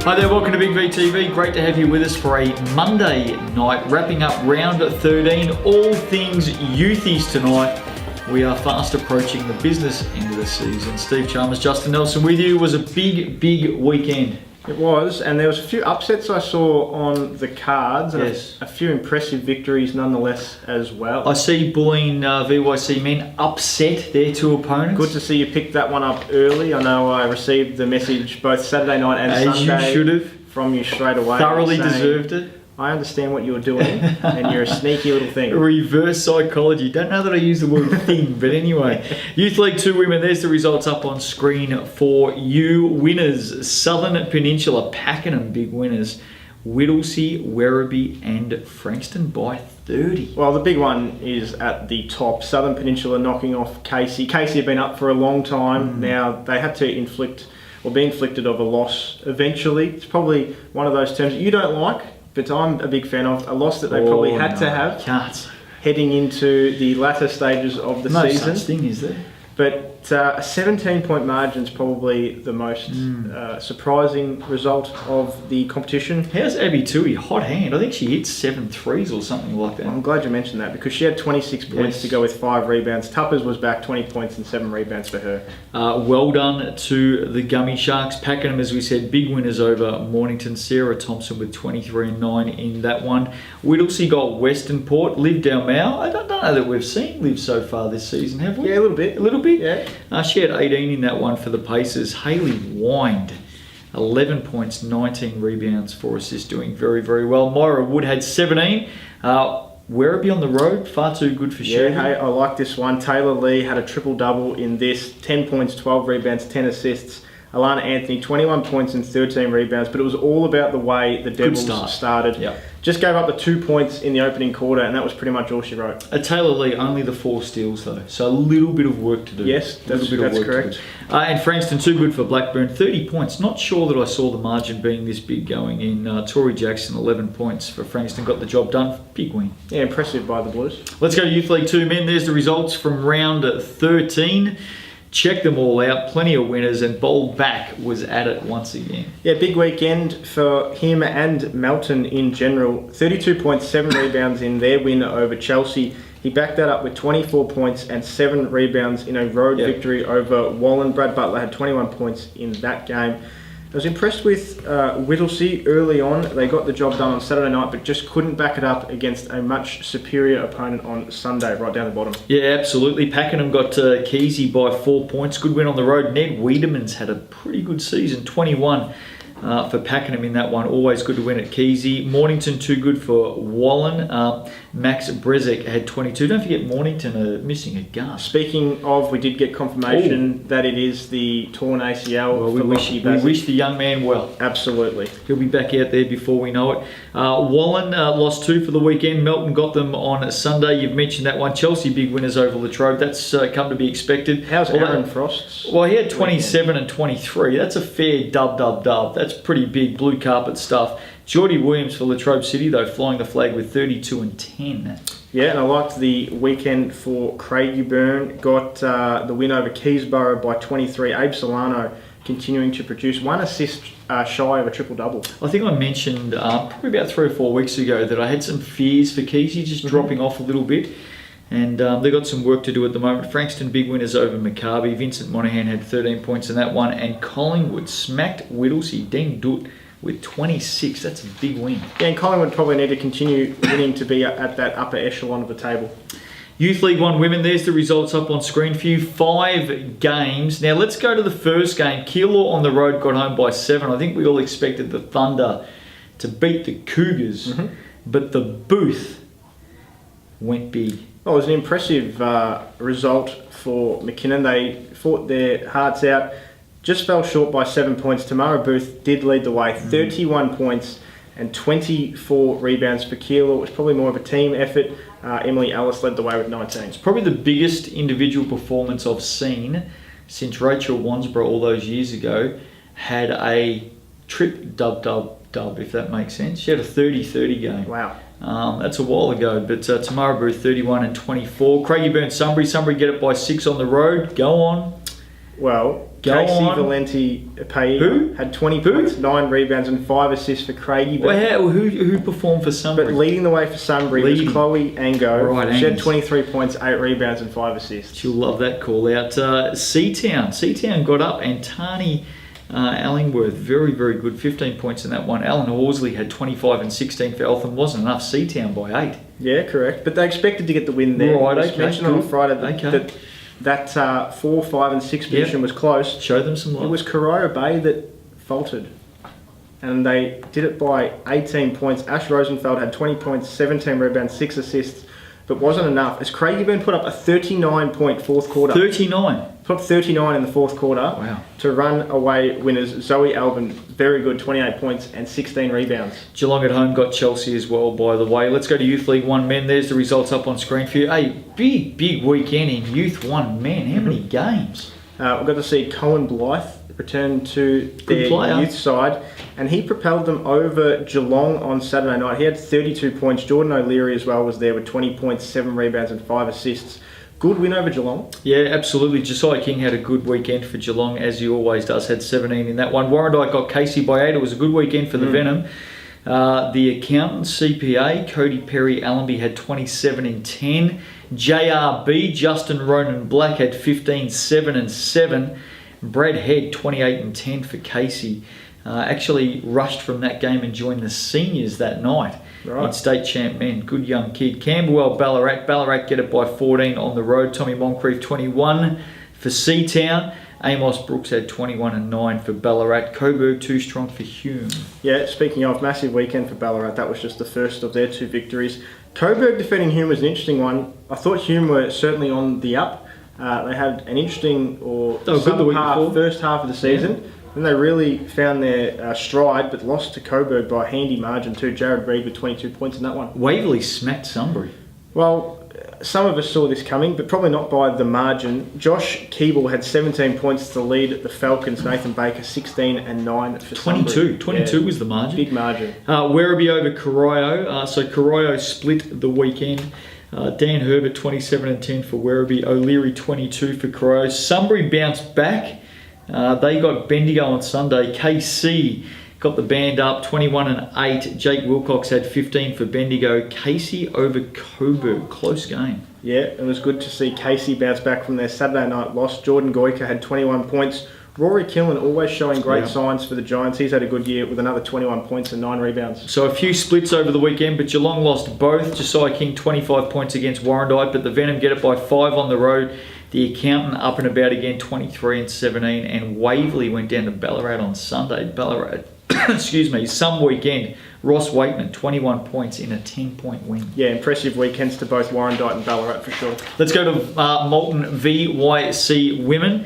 Hi there, welcome to Big V TV. Great to have you with us for a Monday night, wrapping up round 13. All things youthies tonight. We are fast approaching the business end of the season. Steve Chalmers, Justin Nelson with you. It was a big weekend. It was, and there was a few upsets I saw on the cards, and yes, a few impressive victories nonetheless as well. I see Bullying VYC men upset their two opponents. Good to see you picked that one up early. I know I received the message both Saturday night and As Sunday you should have. From you straight away. Thoroughly deserved it. I understand what you're doing, and you're a sneaky little thing. Reverse psychology. Don't know that I use the word thing, but anyway. Youth League 2 women, there's the results up on screen for you. Winners, Southern Peninsula, Pakenham, big winners. Whittlesea, Werribee and Frankston by 30. Well, the big one is at the top. Southern Peninsula knocking off Casey. Casey have been up for a long time. Now, they had to be inflicted of a loss eventually. It's probably one of those terms that you don't like, but I'm a big fan of. A loss that they probably had to have heading into the latter stages of the season. No such thing, is there? But a 17-point margin is probably the most surprising result of the competition. How's Abby Toohey? Hot hand. I think she hit 7 threes or something like that. I'm glad you mentioned that because she had 26 points to go with 5 rebounds. Tuppers was back 20 points and 7 rebounds for her. Well done to the Gummy Sharks. Pakenham, as we said, big winners over Mornington. Sarah Thompson with 23 and 9 in that one. Whittlesea got Western Port. Liv Dalmau. I don't know that we've seen Liv so far this season, have we? Yeah, a little bit. A little bit? Yeah. She had 18 in that one for the Pacers. Hayley Wind, 11 points, 19 rebounds, 4 assists, doing very well. Myra Wood had 17. Werribee on the road, far too good for shooting. Yeah, hey, I like this one. Taylor Lee had a triple-double in this. 10 points, 12 rebounds, 10 assists. Alana Anthony, 21 points and 13 rebounds, but it was all about the way the Devils started. Yep. Just gave up the 2 points in the opening quarter, and that was pretty much all she wrote. Taylor Lee, only the 4 steals though, so a little bit of work to do. Yes, that's correct. And Frankston, too good for Blackburn, 30 points. Not sure that I saw the margin being this big going in. Tori Jackson, 11 points for Frankston, got the job done. Big win. Yeah, impressive by the Blues. Let's go to Youth League 2 men. There's the results from round 13. Check them all out, plenty of winners, and Bold Back was at it once again. Yeah, big weekend for him and Melton in general. 32.7 rebounds in their win over Chelsea. He backed that up with 24 points and 7 rebounds in a road victory over Wallen. Brad Butler had 21 points in that game. I was impressed with Whittlesea early on. They got the job done on Saturday night, but just couldn't back it up against a much superior opponent on Sunday, right down the bottom. Yeah, absolutely. Pakenham got Kesey by 4 points. Good win on the road. Ned Wiedemann's had a pretty good season, 21 for Pakenham in that one. Always good to win at Kesey. Mornington, too good for Wallen. Max Brezek had 22. Don't forget Mornington are missing a gun. Speaking of, we did get confirmation that it is the torn ACL. Well, we wish the young man well. Absolutely. He'll be back out there before we know it. Wallen lost 2 for the weekend. Melton got them on Sunday. You've mentioned that one. Chelsea big winners over Latrobe. That's come to be expected. How's Aaron Frost's? Well, he had 27 and 23. That's a fair dub. That's pretty big blue carpet stuff. Geordie Williams for Latrobe City, though, flying the flag with 32 and 10. Yeah, and I liked the weekend for Craigieburn. Got the win over Keysborough by 23. Abe Solano continuing to produce 1 assist shy of a triple-double. I think I mentioned probably about 3 or 4 weeks ago that I had some fears for Kesey just dropping off a little bit. And they've got some work to do at the moment. Frankston big winners over Maccabi. Vincent Monaghan had 13 points in that one. And Collingwood smacked Whittlesea. Deng Dutt with 26. That's a big win. Yeah, and Collingwood probably need to continue winning to be at that upper echelon of the table. Youth League 1 women, there's the results up on screen for you. 5 games. Now let's go to the first game. Keilor on the road got home by 7. I think we all expected the Thunder to beat the Cougars. But the Booth went big. Well, it was an impressive result for McKinnon. They fought their hearts out. Just fell short by 7 points. Tamara Booth did lead the way. 31 points and 24 rebounds for Keilor. It was probably more of a team effort. Emily Ellis led the way with 19. It's probably the biggest individual performance I've seen since Rachel Wansborough all those years ago had a trip dub, if that makes sense. She had a 30-30 game. Wow. That's a while ago, but Tamara Booth 31 and 24. Craigieburn Sunbury get it by 6 on the road. Go on. Well, Go Casey on. Valenti Pay Who? had 20 points, 9 rebounds, and 5 assists for Craigie. Well, who performed for Sunbury? But leading the way for Sunbury was Chloe Ango. Right, she had Angus. 23 points, 8 rebounds, and 5 assists. She'll love that call out. Seatown got up, and Tani Allingworth, very, very good, 15 points in that one. Alan Horsley had 25 and 16 for Eltham. Wasn't enough. Seatown by 8. Yeah, correct. But they expected to get the win there. Right, Just okay, mentioned on good. Friday Okay. that 4, 5, and 6 position was close. Show them some love. It was Carrera Bay that faltered. And they did it by 18 points. Ash Rosenfeld had 20 points, 17 rebounds, 6 assists, but wasn't enough. As Craigieburn put up a 39-point fourth quarter. 39. Put up 39 in the fourth quarter. Wow. To run away winners. Zoe Albin, very good, 28 points and 16 rebounds. Geelong at home got Chelsea as well, by the way. Let's go to Youth League 1 men. There's the results up on screen for you. A big weekend in Youth 1 men. How many games? We got to see Cohen Blythe return to their youth side, and he propelled them over Geelong on Saturday night. He had 32 points. Jordan O'Leary as well was there with 20 points, 7 rebounds and 5 assists. Good win over Geelong. Yeah, absolutely. Josiah King had a good weekend for Geelong, as he always does. Had 17 in that one. Warrandyte got Casey by 8. It was a good weekend for the Venom. The accountant, CPA, Cody Perry Allenby had 27 in 10. JRB, Justin Ronan Black had 15, 7 and 7. Brad Head, 28 and 10 for Casey. Actually rushed from that game and joined the seniors that night in state champ men. Good young kid. Camberwell, Ballarat get it by 14 on the road. Tommy Moncrief, 21 for Seatown. Amos Brooks had 21 and 9 for Ballarat. Coburg, too strong for Hume. Yeah, speaking of, massive weekend for Ballarat. That was just the first of their 2 victories. Coburg defeating Hume was an interesting one. I thought Hume were certainly on the up. They had an interesting first half of the season. Yeah. Then they really found their stride, but lost to Coburg by a handy margin too. Jared Reid with 22 points in that one. Waverley smacked Sunbury. Well, some of us saw this coming, but probably not by the margin. Josh Keeble had 17 points to lead the Falcons. Nathan Baker 16 and 9 for 22. Sunbury. 22 was the margin. Big margin. Werribee over Corio. So Corio split the weekend. Dan Herbert 27 and 10 for Werribee. O'Leary 22 for Corio. Sunbury bounced back. They got Bendigo on Sunday. KC got the band up 21 and 8. Jake Wilcox had 15 for Bendigo. Casey over Coburg. Close game. Yeah, it was good to see Casey bounce back from their Saturday night loss. Jordan Goyka had 21 points. Rory Killen always showing great signs for the Giants. He's had a good year with another 21 points and 9 rebounds. So a few splits over the weekend, but Geelong lost both. Josiah King 25 points against Warrandyte, but the Venom get it by 5 on the road. The Accountant up and about again, 23 and 17, and Waverley went down to Ballarat on Sunday. Ballarat, some weekend. Ross Waitman, 21 points in a 10-point win. Yeah, impressive weekends to both Warrandyte and Ballarat for sure. Let's go to Moulton VYC Women.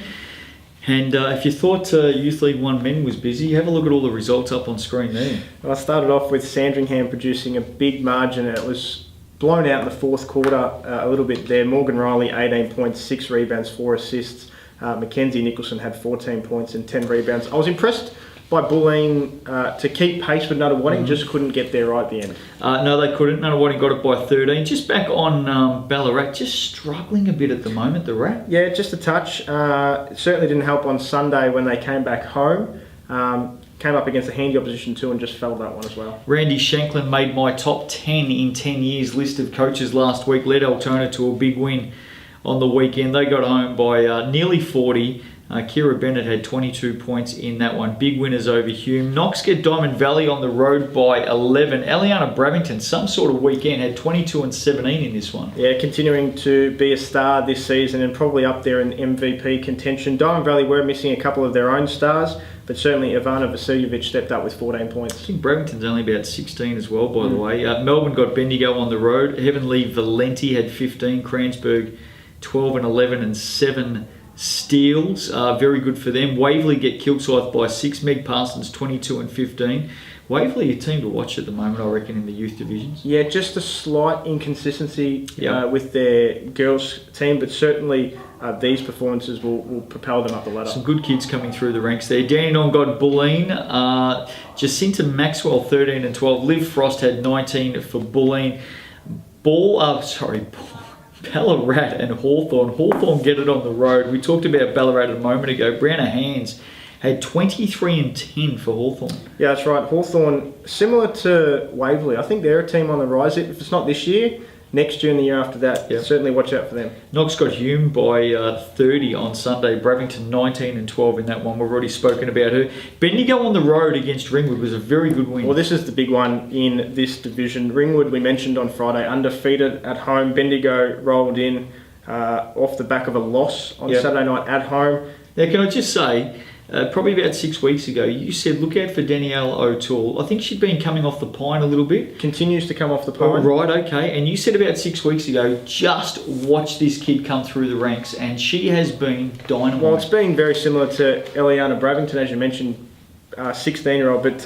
And if you thought Youth League 1 men was busy, have a look at all the results up on screen there. Well, I started off with Sandringham producing a big margin. It was blown out in the fourth quarter a little bit there. Morgan Riley, 18 points, 6 rebounds, 4 assists. Mackenzie Nicholson had 14 points and 10 rebounds. I was impressed by Bulleen to keep pace with Nunawading, just couldn't get there right at the end. No, they couldn't. Nunawading got it by 13. Just back on Ballarat, just struggling a bit at the moment, the Rat. Yeah, just a touch. It certainly didn't help on Sunday when they came back home. Came up against a handy opposition too and just fell that one as well. Randy Shanklin made my top 10 in 10 years list of coaches last week, led Altona to a big win on the weekend. They got home by nearly 40. Kira Bennett had 22 points in that one. Big winners over Hume. Knox get Diamond Valley on the road by 11. Eliana Bravington, some sort of weekend, had 22 and 17 in this one. Yeah, continuing to be a star this season and probably up there in MVP contention. Diamond Valley were missing a couple of their own stars, but certainly Ivana Vasiljevic stepped up with 14 points. I think Bravington's only about 16 as well, by the way. Melbourne got Bendigo on the road. Heavenly Valenti had 15. Cransburg 12 and 11 and 7 steals. Very good for them. Waverley get Kilsyth by 6. Meg Parsons 22 and 15. Waverley a team to watch at the moment, I reckon, in the youth divisions. Yeah, just a slight inconsistency with their girls team, but certainly these performances will propel them up the ladder. Some good kids coming through the ranks there. Dandenong got Bulleen. Jacinta Maxwell 13 Ballarat and Hawthorn. Hawthorn get it on the road. We talked about Ballarat a moment ago. Browner Hands had 23 and 10 for Hawthorn. Yeah, that's right. Hawthorn, similar to Waverley. I think they're a team on the rise. If it's not this year, next year and the year after that, certainly watch out for them. Knox got Hume by 30 on Sunday. Bravington 19 and 12 in that one. We've already spoken about her. Bendigo on the road against Ringwood was a very good win. Well, this is the big one in this division. Ringwood, we mentioned on Friday, undefeated at home. Bendigo rolled in off the back of a loss on Saturday night at home. Now, can I just say, probably about 6 weeks ago, you said look out for Danielle O'Toole. I think she'd been coming off the pine a little bit. Continues to come off the pine. Oh, right, okay. And you said about 6 weeks ago, just watch this kid come through the ranks, and she has been dynamite. Well, it's been very similar to Eliana Bravington, as you mentioned, 16-year-old. But,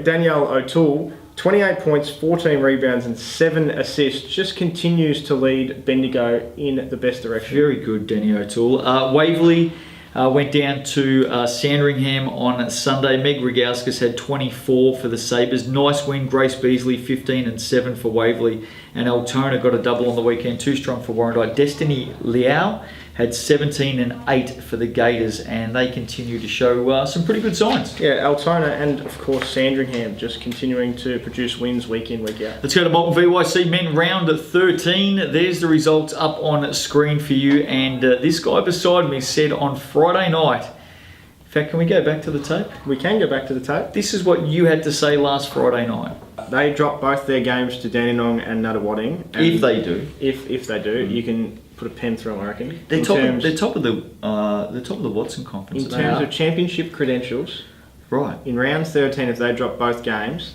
Danielle O'Toole, 28 points, 14 rebounds and 7 assists. Just continues to lead Bendigo in the best direction. Very good, Danny O'Toole. Waverley went down to Sandringham on Sunday. Meg Rogowskis had 24 for the Sabres. Nice win. Grace Beasley, 15 and 7 for Waverley. And Altona got a double on the weekend. Too strong for Warrandyte. Destiny Liao had 17 and 8 for the Gators. And they continue to show some pretty good signs. Yeah, Altona and, of course, Sandringham just continuing to produce wins week in, week out. Let's go to Molten VYC Men round 13. There's the results up on screen for you. And this guy beside me said on Friday night, in fact, can we go back to the tape? We can go back to the tape. This is what you had to say last Friday night. They dropped both their games to Dandenong and Nuttawading. If they do. If they do, you can put a pen through them, I reckon. They're top of the Watson Conference. In terms of championship credentials, right. In round 13, if they drop both games,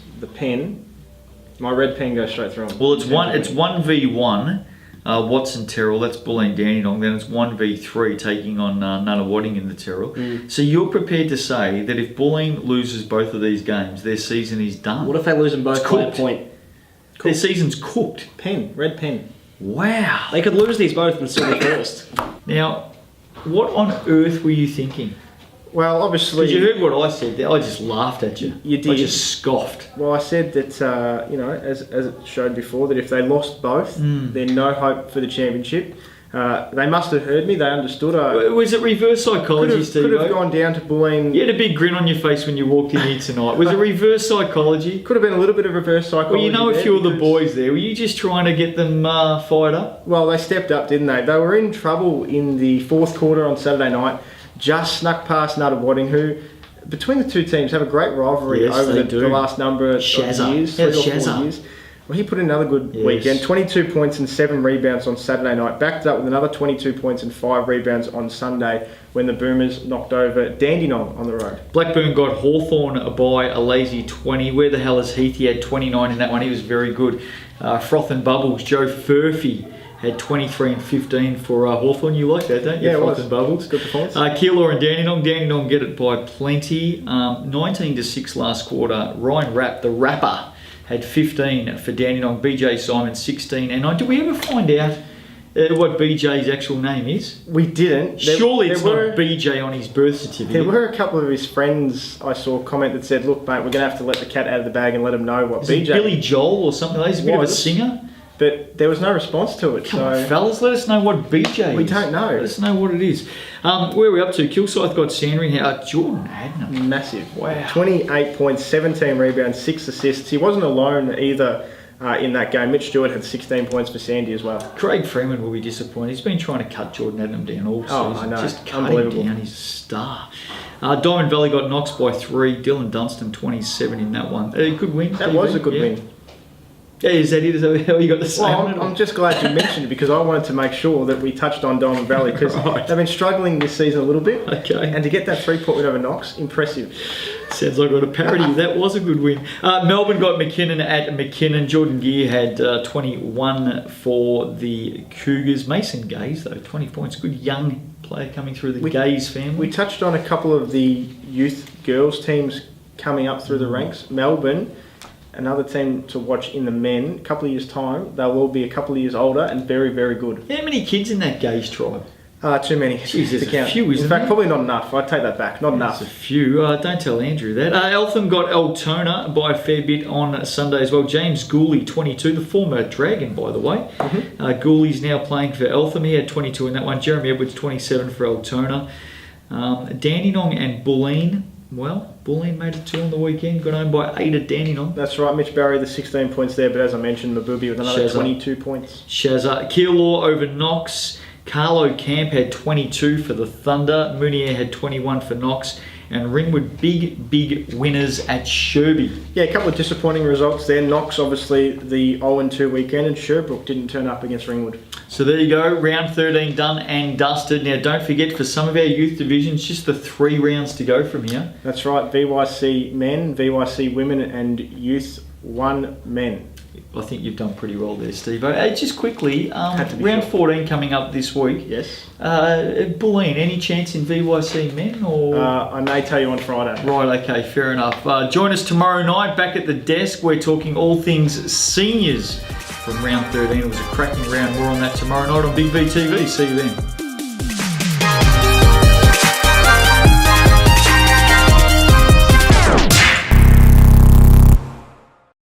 my red pen goes straight through them. Well, it's 1v1. Watson Terrell, that's Bulleen Dandenong. Then it's 1v3 taking on Nunawading in the Terrell. So you're prepared to say that if Bulleen loses both of these games, their season is done. What if they lose them both by a point? Their season's cooked. Red pen. Wow. They could lose these both and still be first. Now, what on earth were you thinking? Well, obviously... Because you heard what I said there. I just laughed at you. You did. I just scoffed. Well, I said that, as it showed before, that if they lost both, there's no hope for the championship. They must have heard me. They understood. Was it reverse psychology, Steve? Could have gone down to Bulleen. You had a big grin on your face when you walked in here tonight. Was it reverse psychology? Could have been a little bit of reverse psychology. Well, you know a few of the boys there. Were you just trying to get them fired up? Well, they stepped up, didn't they? They were in trouble in the fourth quarter on Saturday night. Just snuck past Nuttawading, who, between the two teams, have a great rivalry over the last number of years, 3 or 4 years. Well, he put in another good weekend. 22 points and 7 rebounds on Saturday night. Backed up with another 22 points and 5 rebounds on Sunday when the Boomers knocked over Dandenong on the road. Blackburn got Hawthorn by a lazy 20. Where the hell is Heath? He had 29 in that one. He was very good. Froth and Bubbles, Joe Furphy had 23 and 15 for Hawthorn. You like that, don't you? Yeah, Froth and Bubbles. Good performance. Keilor and Dandenong. Dandenong get it by plenty. 19-6 last quarter. Ryan Rapp, the rapper, had 15 for Dandenong. BJ Simon, 16. And did we ever find out what BJ's actual name is? We didn't. Surely it's not BJ on his birth certificate. There were a couple of his friends I saw comment that said, look, mate, we're going to have to let the cat out of the bag and let him know what BJ is. Billy Joel or something like that? He's a bit of a singer. But there was no response to it. Come on, fellas, let us know what BJ is. We don't know. Let us know what it is. Where are we up to? Kilsyth got Sandringham. Jordan Adnam. Massive. Wow. 28 points, 17 rebounds, 6 assists. He wasn't alone either in that game. Mitch Stewart had 16 points for Sandy as well. Craig Freeman will be disappointed. He's been trying to cut Jordan Adnam down all season. Oh, I know. Just cutting down his star. Diamond Valley got Knox by 3. Dylan Dunstan, 27 in that one. Good win. That was a good win. Yeah, is that it? Is that how you got the same? Well, I'm just glad you mentioned it because I wanted to make sure that we touched on Diamond Valley because they've been struggling this season a little bit. Okay. And to get that 3-point win over Knox, impressive. Sounds like I got a parody. That was a good win. Melbourne got McKinnon at McKinnon. Jordan Gear had 21 for the Cougars. Mason Gaze, though, 20 points. Good young player coming through the Gaze family. We touched on a couple of the youth girls teams coming up through the ranks. Melbourne, another team to watch in the men. A couple of years' time, they'll all be a couple of years older and very, very good. How many kids in that Gaze tribe? Too many Jeez, there's to a count. few, isn't In fact, there? probably not enough. I'd take that back. Not There's a enough. few. Don't tell Andrew that. Eltham got Altona by a fair bit on Sunday as well. James Gooley, 22, the former Dragon, by the way. Gooley's now playing for Eltham. He had 22 in that one. Jeremy Edwards, 27 for Altona. Dandenong and Bulleen. Well, Bulleen made it 2 on the weekend. Got owned by 8 at Dandenong. That's right. Mitch Barry, the 16 points there, but as I mentioned, Mabubi with another Shazza. 22 points. Shazza. Keilor over Knox. Carlo Camp had 22 for the Thunder. Munier had 21 for Knox. And Ringwood, big winners at Sherby. Yeah, a couple of disappointing results there. Knox, obviously, the 0-2 weekend, and Sherbrooke didn't turn up against Ringwood. So there you go, round 13 done and dusted. Now don't forget, for some of our youth divisions, just the 3 rounds to go from here. That's right. VYC men, VYC women, and youth 1 men. I think you've done pretty well there, Steve. Just quickly, Had to be round sure. 14 coming up this week. Yes. Bulleen, any chance in VYC men? Or I may tell you on Friday. Right, okay, fair enough. Join us tomorrow night back at the desk. We're talking all things seniors from round 13. It was a cracking round. More on that tomorrow night on Big VTV. See you then.